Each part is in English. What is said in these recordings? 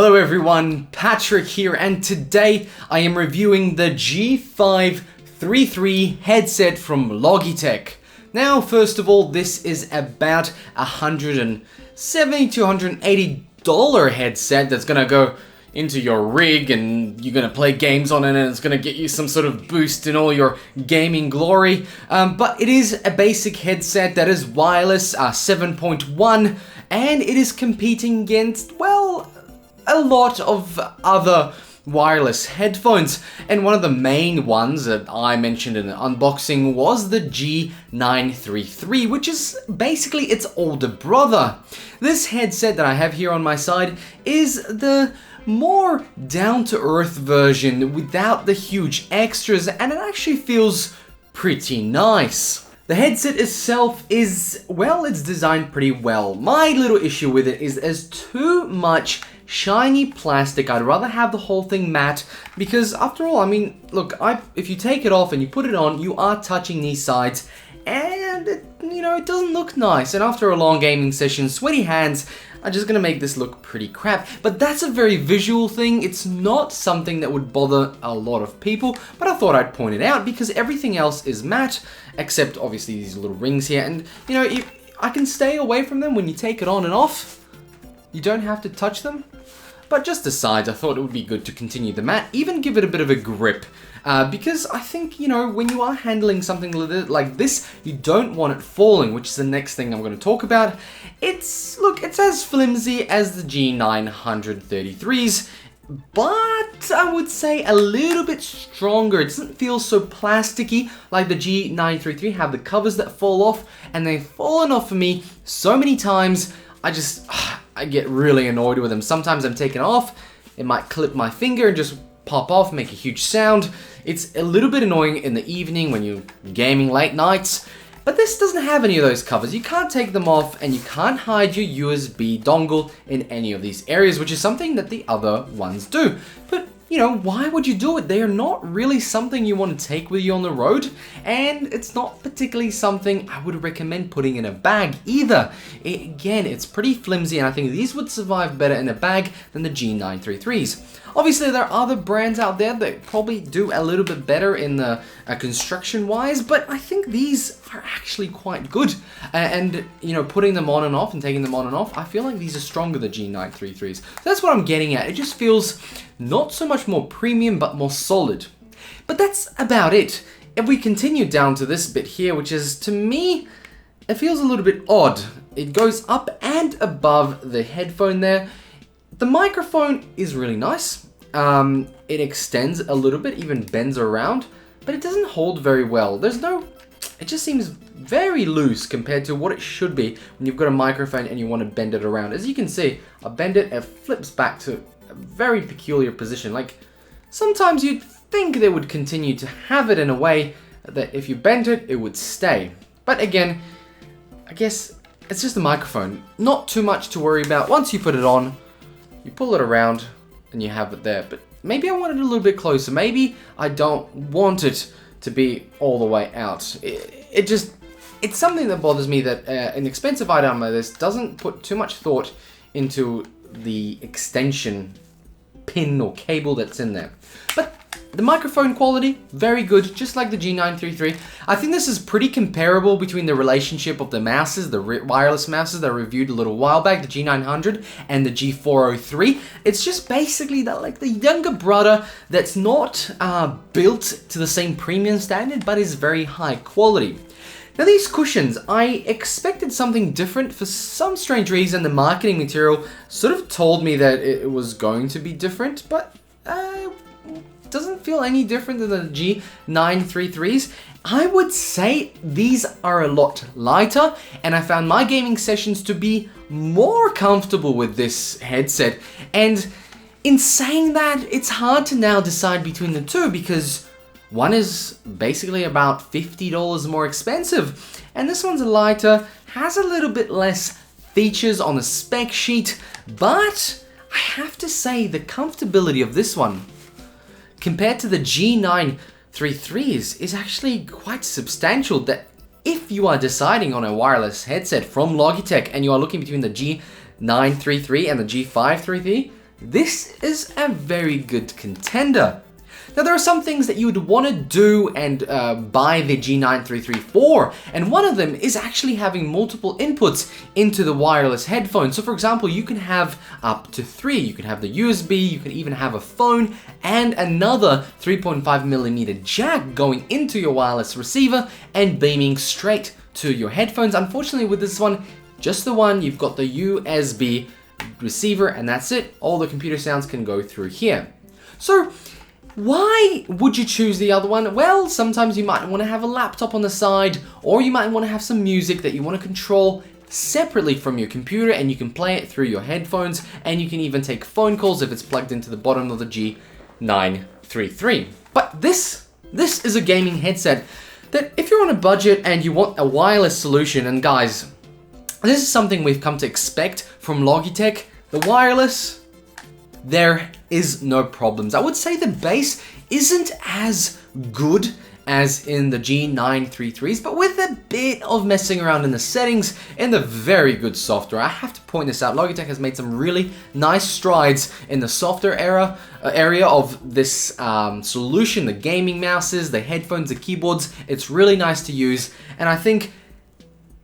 Hello everyone, Patrick here, and today I am reviewing the G533 headset from Logitech. Now, first of all, this is about $170 to $180 headset that's gonna go into your rig and you're gonna play games on it and it's gonna get you some sort of boost in all your gaming glory. But it is a basic headset that is wireless, 7.1, and it is competing against, well, a lot of other wireless headphones, and one of the main ones that I mentioned in the unboxing was the G533, which is basically its older brother. This headset that I have here on my side is the more down-to-earth version without the huge extras, and it actually feels pretty nice. The headset itself is, well, it's designed pretty well. My little issue with it is there's too much shiny plastic. I'd rather have the whole thing matte because, after all, I mean, look, if you take it off and you put it on, you are touching these sides and it doesn't look nice. And after a long gaming session, sweaty hands are just gonna make this look pretty crap. But that's a very visual thing. It's not something that would bother a lot of people, but I thought I'd point it out because everything else is matte, except obviously these little rings here. And I can stay away from them when you take it on and off. You don't have to touch them. But just aside, I thought it would be good to continue the matte, even give it a bit of a grip. Because I think, when you are handling something like this, you don't want it falling, which is the next thing I'm going to talk about. It's as flimsy as the G533s, but I would say a little bit stronger. It doesn't feel so plasticky like the G933 have the covers that fall off, and they've fallen off for me so many times. I get really annoyed with them. Sometimes I'm taking it off, it might clip my finger and just pop off, make a huge sound. It's a little bit annoying in the evening when you're gaming late nights, but this doesn't have any of those covers. You can't take them off and you can't hide your USB dongle in any of these areas, which is something that the other ones do. But why would you do it? They are not really something you want to take with you on the road, and it's not particularly something I would recommend putting in a bag either. Again, it's pretty flimsy, and I think these would survive better in a bag than the G933s. Obviously, there are other brands out there that probably do a little bit better in the construction-wise, but I think these are actually quite good. And putting them on and off and taking them on and off, I feel like these are stronger than G933s. So that's what I'm getting at. It just feels not so much more premium, but more solid. But that's about it. If we continue down to this bit here, which is, to me, it feels a little bit odd. It goes up and above the headphone there. The microphone is really nice. It extends a little bit, even bends around, but it doesn't hold very well. It just seems very loose compared to what it should be when you've got a microphone and you want to bend it around. As you can see, I bend it, it flips back to a very peculiar position. Like, sometimes you'd think they would continue to have it in a way that if you bent it, it would stay. But again, I guess it's just a microphone. Not too much to worry about. Once you put it on, you pull it around and you have it there. But maybe I want it a little bit closer. Maybe I don't want it to be all the way out. It's something that bothers me that an expensive item like this doesn't put too much thought into the extension pin or cable that's in there. But the microphone quality, very good, just like the G933. I think this is pretty comparable between the relationship of the mouses, the wireless mouses that I reviewed a little while back, the G900 and the G403. It's just basically the younger brother that's not built to the same premium standard, but is very high quality. Now, these cushions, I expected something different. For some strange reason, the marketing material sort of told me that it was going to be different, but doesn't feel any different than the G933s. I would say these are a lot lighter, and I found my gaming sessions to be more comfortable with this headset. And in saying that, it's hard to now decide between the two because one is basically about $50 more expensive, and this one's lighter, has a little bit less features on the spec sheet, but I have to say the comfortability of this one compared to the G933s is actually quite substantial. That if you are deciding on a wireless headset from Logitech and you are looking between the G933 and the G533, this is a very good contender. Now there are some things that you would want to do and buy the G933 for, and one of them is actually having multiple inputs into the wireless headphone. So for example, you can have up to 3. You can have the USB, you can even have a phone, and another 3.5mm jack going into your wireless receiver and beaming straight to your headphones. Unfortunately with this one, just the one, you've got the USB receiver and that's it. All the computer sounds can go through here. So why would you choose the other one? Well, sometimes you might want to have a laptop on the side, or you might want to have some music that you want to control separately from your computer, and you can play it through your headphones, and you can even take phone calls if it's plugged into the bottom of the G933. But this is a gaming headset that if you're on a budget and you want a wireless solution, and guys, this is something we've come to expect from Logitech, the wireless, there is no problems. I would say the bass isn't as good as in the G933s, but with a bit of messing around in the settings and the very good software. I have to point this out, Logitech has made some really nice strides in the software area of this solution, the gaming mouses, the headphones, the keyboards. It's really nice to use, and I think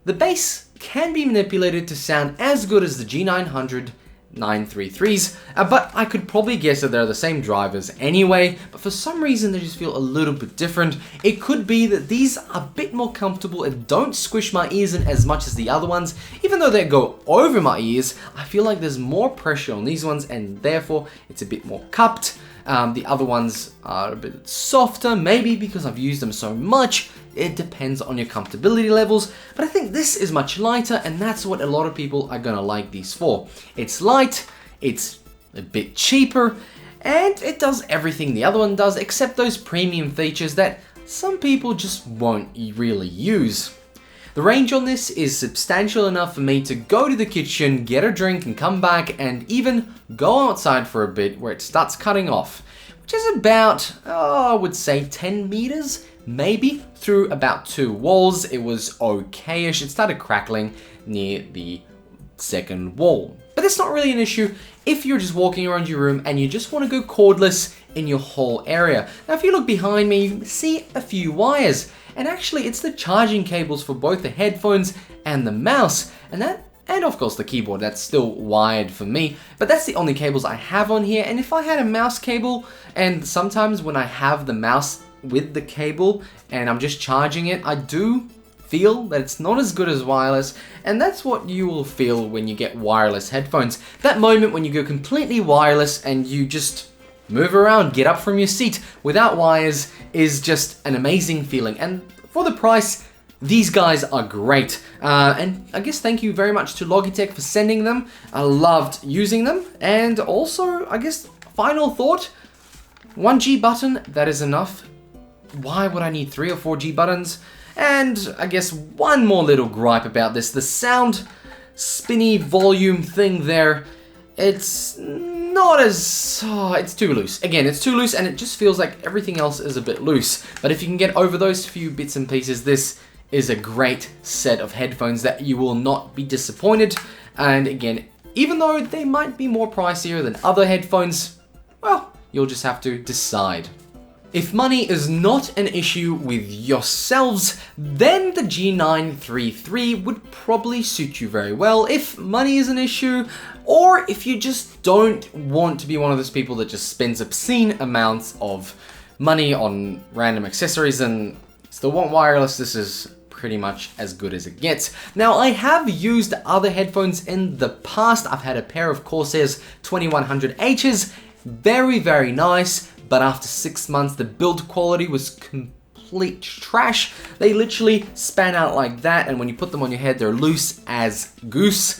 the bass can be manipulated to sound as good as the G933s, but I could probably guess that they're the same drivers anyway, but for some reason they just feel a little bit different. It could be that these are a bit more comfortable and don't squish my ears in as much as the other ones. Even though they go over my ears, I feel like there's more pressure on these ones and therefore it's a bit more cupped. The other ones are a bit softer, maybe because I've used them so much. It depends on your comfortability levels, but I think this is much lighter, and that's what a lot of people are gonna like these for. It's light, it's a bit cheaper, and it does everything the other one does except those premium features that some people just won't really use. The range on this is substantial enough for me to go to the kitchen, get a drink, and come back, and even go outside for a bit where it starts cutting off, which is about, I would say 10 meters, maybe, through about 2 walls. It was okay-ish. It started crackling near the second wall. But that's not really an issue if you're just walking around your room and you just want to go cordless in your whole area. Now, if you look behind me, you can see a few wires. And actually, it's the charging cables for both the headphones and the mouse. And of course the keyboard, that's still wired for me, but that's the only cables I have on here. And if I had a mouse cable, and sometimes when I have the mouse with the cable and I'm just charging it, I do feel that it's not as good as wireless, and that's what you will feel when you get wireless headphones. That moment when you go completely wireless and you just move around, get up from your seat without wires is just an amazing feeling. And for the price, these guys are great. And I guess thank you very much to Logitech for sending them. I loved using them. And also, I guess, final thought, 1 G button, that is enough. Why would I need 3 or 4 G buttons? And I guess one more little gripe about this, the sound spinny volume thing there, it's not as, it's too loose. Again, it's too loose and it just feels like everything else is a bit loose. But if you can get over those few bits and pieces, this is a great set of headphones that you will not be disappointed. And again, even though they might be more pricier than other headphones, well, you'll just have to decide. If money is not an issue with yourselves, then the G933 would probably suit you very well. If money is an issue, or if you just don't want to be one of those people that just spends obscene amounts of money on random accessories and still want wireless, this is pretty much as good as it gets. Now, I have used other headphones in the past. I've had a pair of Corsair's 2100Hs, very, very nice. But after 6 months, the build quality was complete trash. They literally span out like that, and when you put them on your head, they're loose as goose.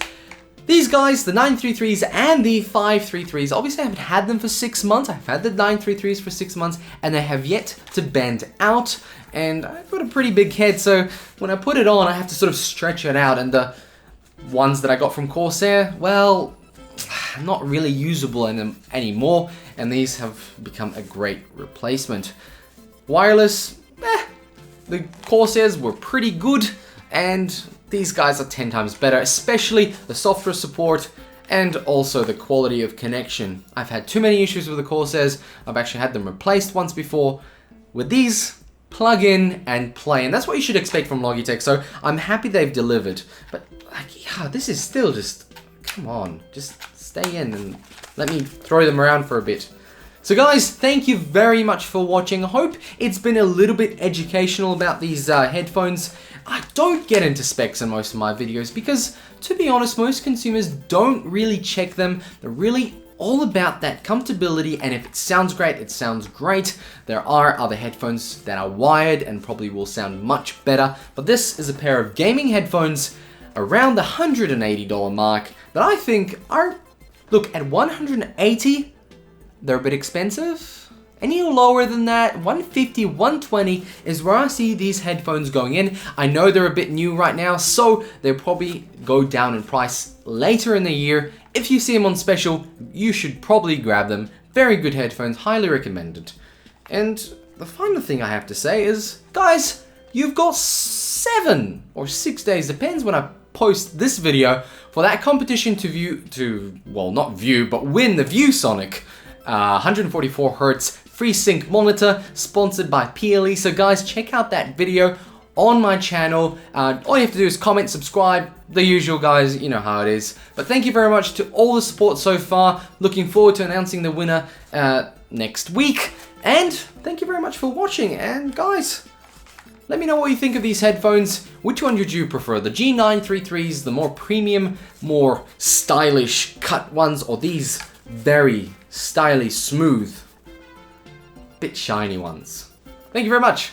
These guys, the 933s and the 533s, obviously I haven't had them for 6 months. I've had the 933s for 6 months, and they have yet to bend out. And I've got a pretty big head, so when I put it on, I have to sort of stretch it out. And the ones that I got from Corsair, well, not really usable anymore, and these have become a great replacement. Wireless, the Corsairs were pretty good, and these guys are 10 times better, especially the software support and also the quality of connection. I've had too many issues with the Corsairs. I've actually had them replaced once before. With these, plug in and play, and that's what you should expect from Logitech, so I'm happy they've delivered. But like, yeah, this is still just, come on, just stay in and let me throw them around for a bit. So guys, thank you very much for watching. I hope it's been a little bit educational about these headphones. I don't get into specs in most of my videos because, to be honest, most consumers don't really check them. They're really all about that comfortability, and if it sounds great, it sounds great. There are other headphones that are wired and probably will sound much better, but this is a pair of gaming headphones around the $180 mark that I think are, look, at $180, they're a bit expensive. Any lower than that, $150, $120 is where I see these headphones going in. I know they're a bit new right now, so they'll probably go down in price later in the year. If you see them on special, you should probably grab them. Very good headphones, highly recommended. And the final thing I have to say is, guys, you've got 7 or 6 days, depends when I post this video, for that competition well, not view, but win the ViewSonic 144 Hz FreeSync monitor, sponsored by PLE. So guys, check out that video on my channel. All you have to do is comment, subscribe, the usual, guys, you know how it is. But thank you very much to all the support so far. Looking forward to announcing the winner next week. And thank you very much for watching. And guys, let me know what you think of these headphones. Which one would you prefer? The G933s, the more premium, more stylish cut ones, or these very stylish, smooth, bit shiny ones? Thank you very much.